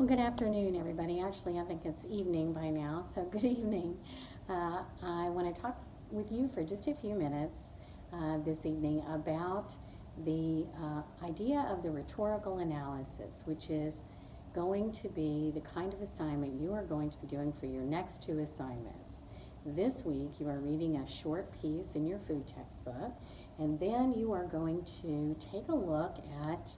Well, good afternoon, everybody. Actually, I think it's evening by now, so good evening. I want to talk with you for just a few minutes this evening about the idea of the rhetorical analysis, which is going to be the kind of assignment you are going to be doing for your next two assignments. This week, you are reading a short piece in your food textbook, and then you are going to take a look at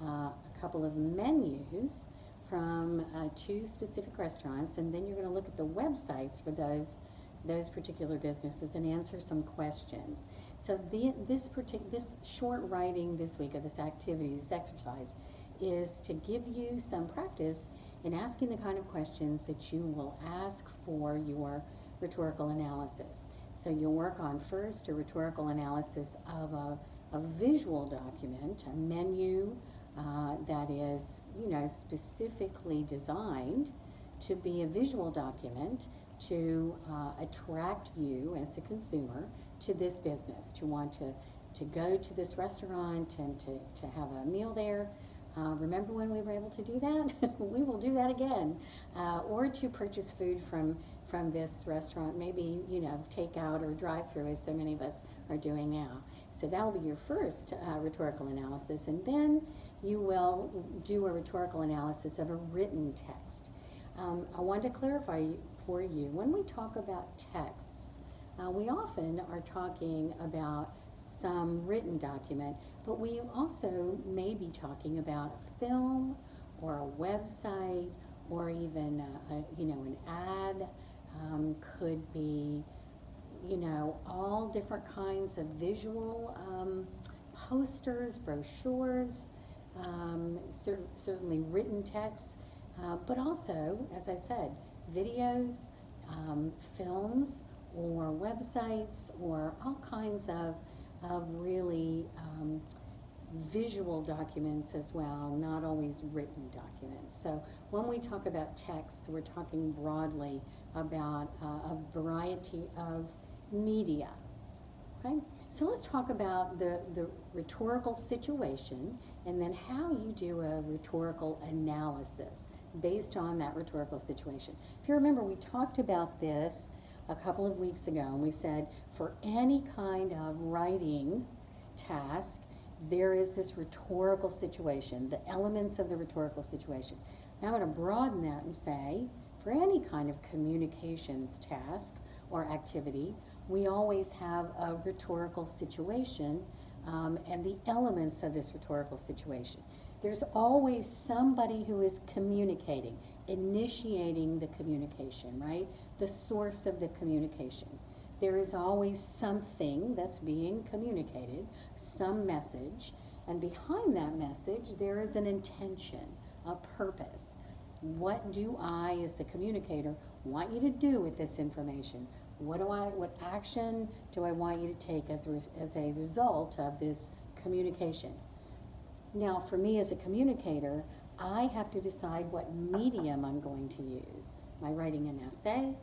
a couple of menus from two specific restaurants, and then you're going to look at the websites for those particular businesses and answer some questions. So this short writing this week, or this activity, this exercise, is to give you some practice in asking the kind of questions that you will ask for your rhetorical analysis. So you'll work on first a rhetorical analysis of a visual document, a menu that is, specifically designed to be a visual document to attract you as a consumer to this business, to want to go to this restaurant and to have a meal there. Remember when we were able to do that? We will do that again. Or to purchase food from this restaurant, maybe, takeout or drive-through, as so many of us are doing now. So that will be your first rhetorical analysis, and then you will do a rhetorical analysis of a written text. I want to clarify for you, when we talk about texts, we often are talking about some written document, but we also may be talking about a film or a website or even an ad. Could be all different kinds of visual posters, brochures, certainly written texts, but also, as I said, videos, films, or websites, or all kinds of really visual documents as well, not always written documents. So when we talk about texts, we're talking broadly about a variety of media. Okay? So let's talk about the rhetorical situation and then how you do a rhetorical analysis based on that rhetorical situation. If you remember, we talked about this a couple of weeks ago, and we said for any kind of writing task, there is this rhetorical situation, the elements of the rhetorical situation. Now I'm going to broaden that and say, for any kind of communications task or activity, we always have a rhetorical situation and the elements of this rhetorical situation. There's always somebody who is communicating, initiating the communication, right? The source of the communication. There is always something that's being communicated, some message, and behind that message there is an intention, a purpose. What do I, as the communicator, want you to do with this information? What action do I want you to take as a result of this communication? Now, for me as a communicator, I have to decide what medium I'm going to use. Am I writing an essay?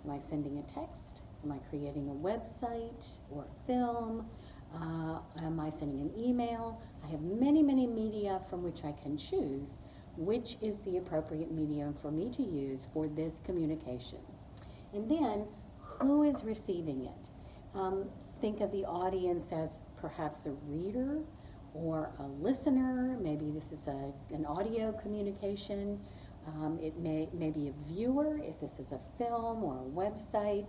Am I sending a text? Am I creating a website or a film? Am I sending an email? I have many, many media from which I can choose which is the appropriate medium for me to use for this communication. And then, who is receiving it? Think of the audience as perhaps a reader or a listener. Maybe this is an audio communication. It may be a viewer if this is a film or a website.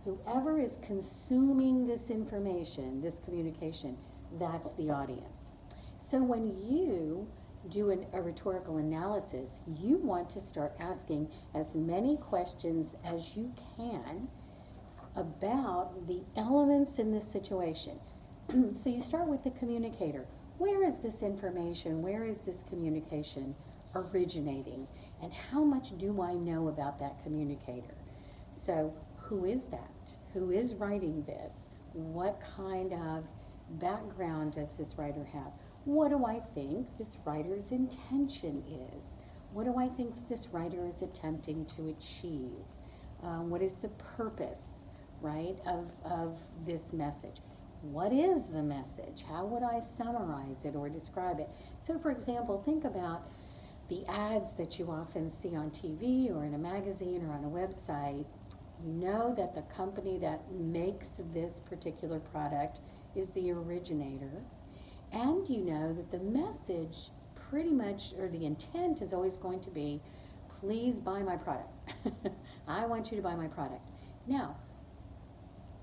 Whoever is consuming this information, this communication, that's the audience. So when you do a rhetorical analysis, you want to start asking as many questions as you can about the elements in this situation. So you start with the communicator. Where is this information? Where is this communication originating? And how much do I know about that communicator? So who is that? Who is writing this? What kind of background does this writer have? What do I think this writer's intention is? What do I think this writer is attempting to achieve? What is the purpose, right, of this message? What is the message? How would I summarize it or describe it? So, for example, think about the ads that you often see on TV or in a magazine or on a website, you know that the company that makes this particular product is the originator, and you know that the message pretty much, or the intent is always going to be, please buy my product. I want you to buy my product. Now,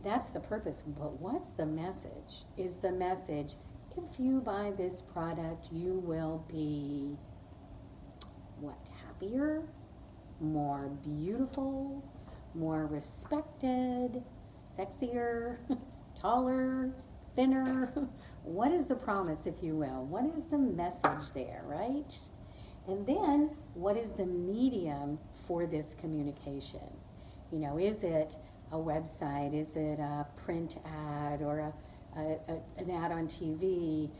that's the purpose, but what's the message? Is the message, if you buy this product, you will be, what, happier, more beautiful, more respected, sexier, taller, thinner? What is the promise, if you will? What is the message there, right? And then, what is the medium for this communication? You know, is it a website? Is it a print ad or an ad on TV?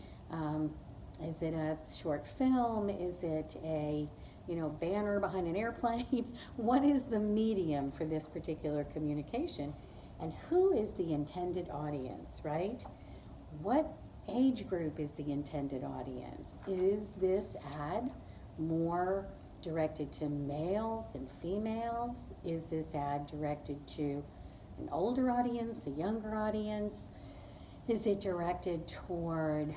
Is it a short film? Is it a, you know, banner behind an airplane? What is the medium for this particular communication? And who is the intended audience, right? What age group is the intended audience? Is this ad more directed to males and females? Is this ad directed to an older audience, a younger audience? Is it directed toward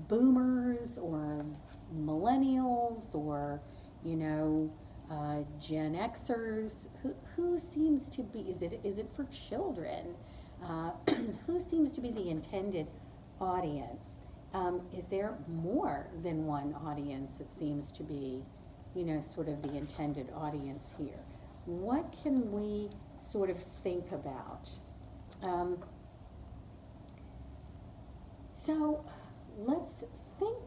boomers or millennials or, you know, Gen Xers? Who seems to be, is it for children? Who seems to be the intended audience? Is there more than one audience that seems to be, you know, sort of the intended audience here? What can we sort of think about? So let's think,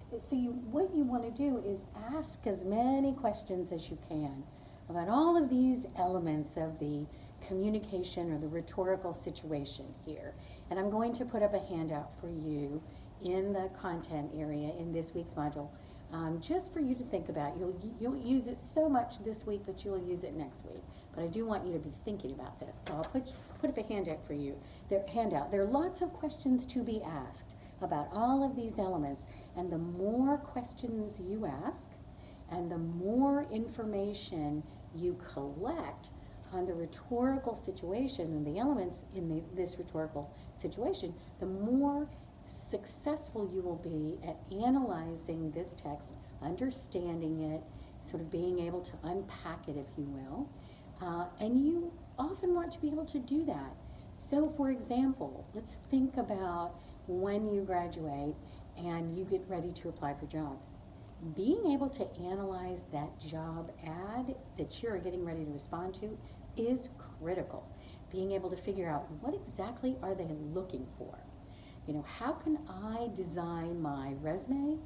what you want to do is ask as many questions as you can about all of these elements of the communication or the rhetorical situation here. And I'm going to put up a handout for you in the content area in this week's module, just for you to think about. You'll use it so much this week, but you'll use it next week. But I do want you to be thinking about this. So I'll put up a handout for you. There are lots of questions to be asked about all of these elements. And the more questions you ask, and the more information you collect on the rhetorical situation and the elements in this rhetorical situation, the more successful you will be at analyzing this text, understanding it, sort of being able to unpack it, if you will. And you often want to be able to do that. So, for example, let's think about when you graduate and you get ready to apply for jobs. Being able to analyze that job ad that you're getting ready to respond to is critical. Being able to figure out what exactly are they looking for. You know, how can I design my resume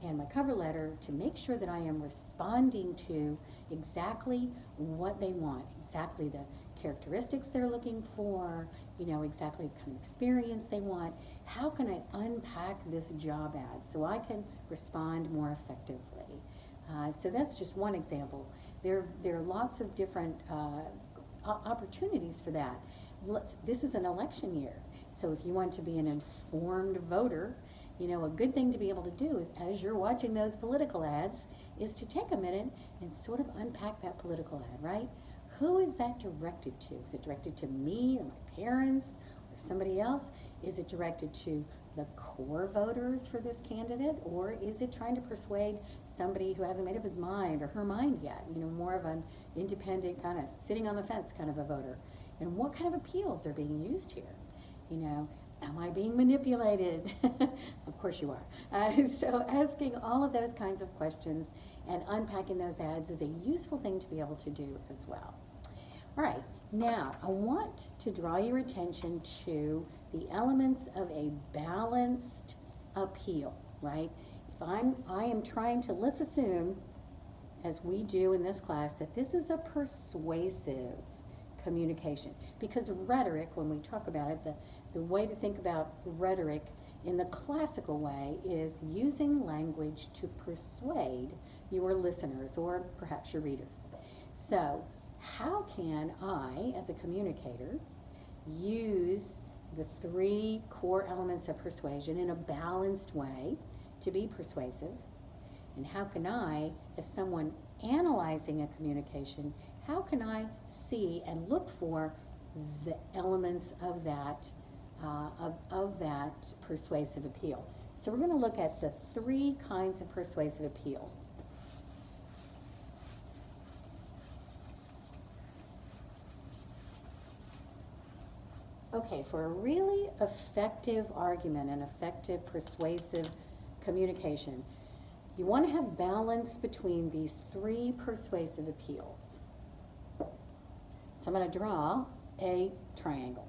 and my cover letter to make sure that I am responding to exactly what they want, exactly the characteristics they're looking for, you know, exactly the kind of experience they want. How can I unpack this job ad so I can respond more effectively? So that's just one example. There are lots of different opportunities for that. This is an election year, so if you want to be an informed voter, you know, a good thing to be able to do is, as you're watching those political ads, is to take a minute and sort of unpack that political ad, right? Who is that directed to? Is it directed to me or my parents or somebody else? Is it directed to the core voters for this candidate, or is it trying to persuade somebody who hasn't made up his mind or her mind yet? You know, more of an independent kind of sitting on the fence kind of a voter. And what kind of appeals are being used here? You know, am I being manipulated? Of course you are. So asking all of those kinds of questions and unpacking those ads is a useful thing to be able to do as well. All right, now I want to draw your attention to the elements of a balanced appeal, right? I am trying to, let's assume, as we do in this class, that this is a persuasive communication. Because rhetoric, when we talk about it, the way to think about rhetoric in the classical way is using language to persuade your listeners or perhaps your readers. So, how can I, as a communicator, use the three core elements of persuasion in a balanced way to be persuasive, And how can I, as someone analyzing a communication, how can I see and look for the elements of that persuasive appeal? So we're going to look at the 3 kinds of persuasive appeals. Okay, for a really effective argument and effective persuasive communication, you want to have balance between these 3 persuasive appeals. So I'm going to draw a triangle.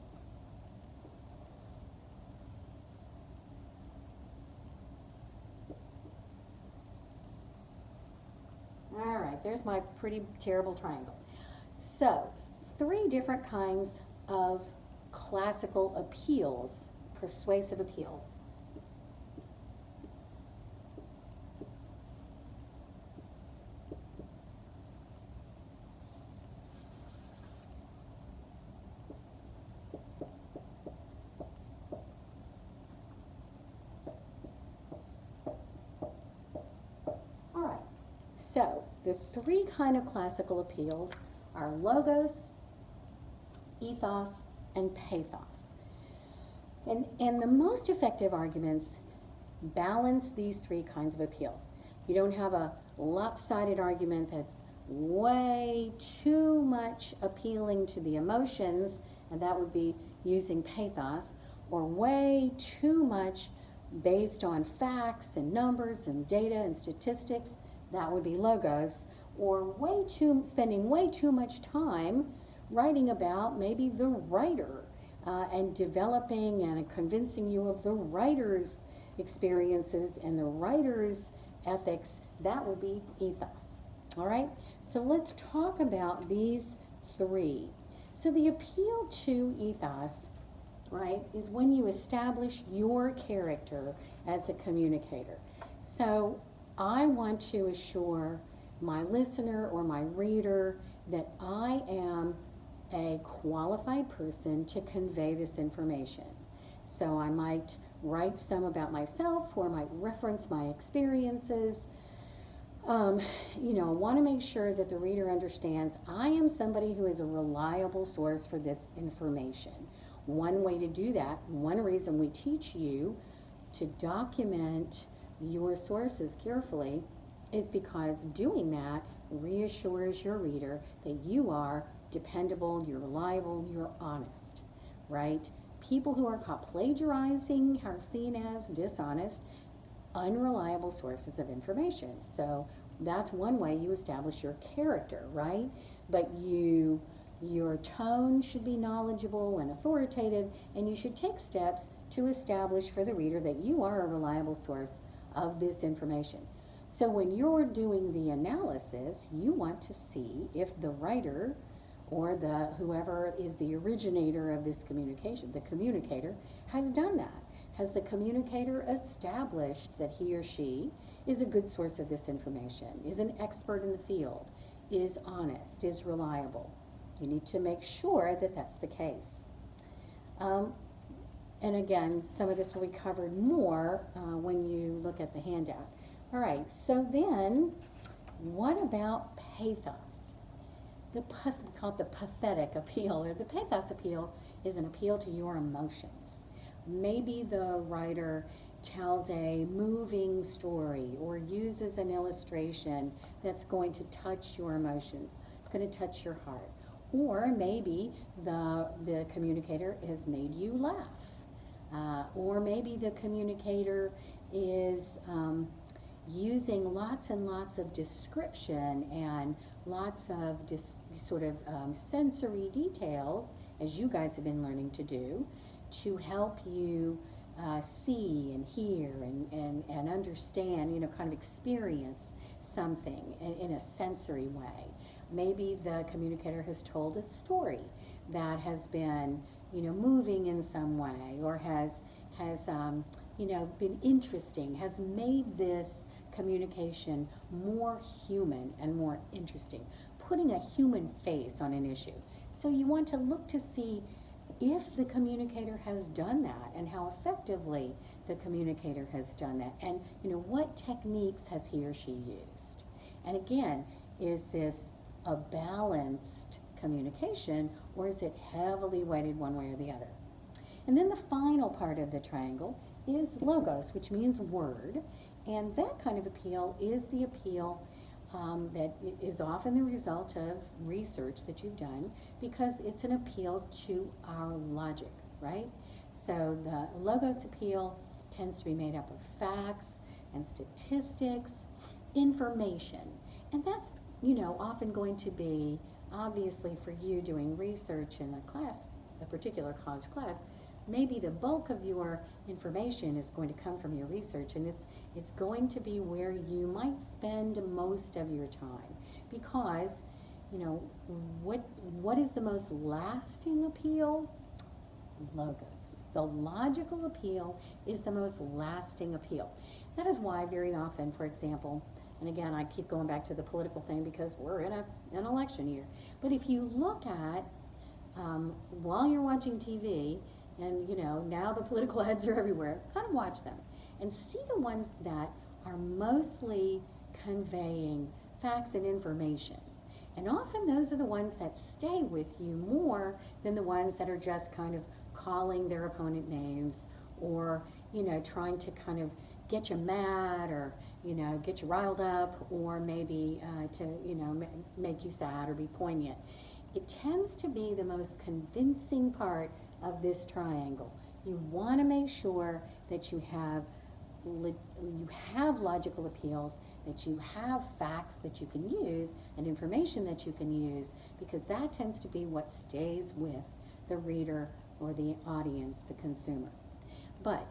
All right, there's my pretty terrible triangle. So, 3 different kinds of classical appeals, persuasive appeals. All right, so the 3 kind of classical appeals are logos, ethos, and pathos. And the most effective arguments balance these 3 kinds of appeals. You don't have a lopsided argument that's way too much appealing to the emotions, and that would be using pathos, or way too much based on facts and numbers and data and statistics, that would be logos, or spending way too much time writing about maybe the writer and developing and convincing you of the writer's experiences and the writer's ethics, that would be ethos. All right, so let's talk about these 3. So the appeal to ethos, right, is when you establish your character as a communicator. So I want to assure my listener or my reader that I am a qualified person to convey this information. So I might write some about myself, or might reference my experiences. Want to make sure that the reader understands I am somebody who is a reliable source for this information. One way to do that, one reason we teach you to document your sources carefully, is because doing that reassures your reader that you are dependable, you're reliable, you're honest, right? People who are caught plagiarizing are seen as dishonest, unreliable sources of information. So that's one way you establish your character, right? But your tone should be knowledgeable and authoritative, and you should take steps to establish for the reader that you are a reliable source of this information. So when you're doing the analysis, you want to see if the writer or whoever is the originator of this communication, the communicator, has done that. Has the communicator established that he or she is a good source of this information, is an expert in the field, is honest, is reliable? You need to make sure that that's the case. And again, some of this will be covered more when you look at the handout. All right, so then what about pathos? We call it the pathetic appeal, or the pathos appeal is an appeal to your emotions. Maybe the writer tells a moving story or uses an illustration that's going to touch your emotions, going to touch your heart. Or maybe the communicator has made you laugh. Or maybe the communicator is using lots and lots of description and lots of sensory details, as you guys have been learning to do, to help you see and hear and understand, kind of experience something in a sensory way. Maybe the communicator has told a story that has been, moving in some way, or has been interesting, has made this communication more human and more interesting, putting a human face on an issue. So you want to look to see, if the communicator has done that and how effectively the communicator has done that, and what techniques has he or she used. And again, is this a balanced communication, or is it heavily weighted one way or the other? And then the final part of the triangle is logos, which means word, and that kind of appeal is the appeal that is often the result of research that you've done, because it's an appeal to our logic, right? So the logos appeal tends to be made up of facts and statistics, information, and that's often going to be, obviously for you doing research in a particular college class, maybe the bulk of your information is going to come from your research, and it's going to be where you might spend most of your time, because what is the most lasting appeal? Logos. The logical appeal is the most lasting appeal. That is why very often, for example, and again, I keep going back to the political thing because we're in an election year, but if you look at while you're watching TV, and now the political ads are everywhere, kind of watch them and see the ones that are mostly conveying facts and information. And often those are the ones that stay with you more than the ones that are just kind of calling their opponent names, or trying to kind of get you mad, or get you riled up, or maybe to make you sad or be poignant. It tends to be the most convincing part of this triangle. You want to make sure that you have logical appeals, that you have facts that you can use and information that you can use, because that tends to be what stays with the reader or the audience, the consumer. But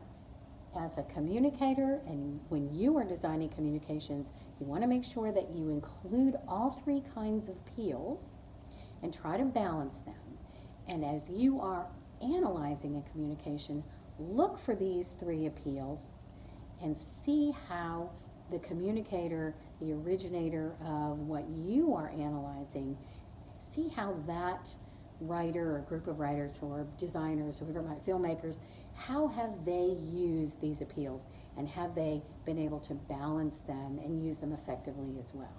as a communicator, and when you are designing communications, you want to make sure that you include all three kinds of appeals and try to balance them. And as you are analyzing a communication, look for these three appeals and see how the communicator, the originator of what you are analyzing, see how that writer or group of writers or designers or whoever, filmmakers, how have they used these appeals, and have they been able to balance them and use them effectively as well.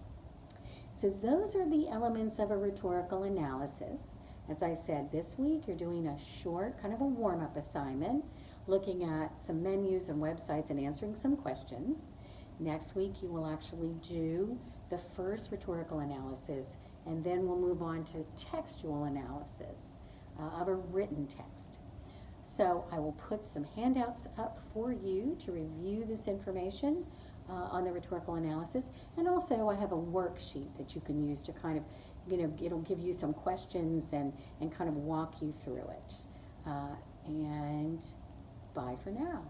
So those are the elements of a rhetorical analysis. As I said, this week you're doing a short kind of a warm-up assignment, looking at some menus and websites and answering some questions. Next week you will actually do the first rhetorical analysis, and then we'll move on to textual analysis of a written text. So I will put some handouts up for you to review this information on the rhetorical analysis, and also I have a worksheet that you can use to kind of, it'll give you some questions and kind of walk you through it. And bye for now.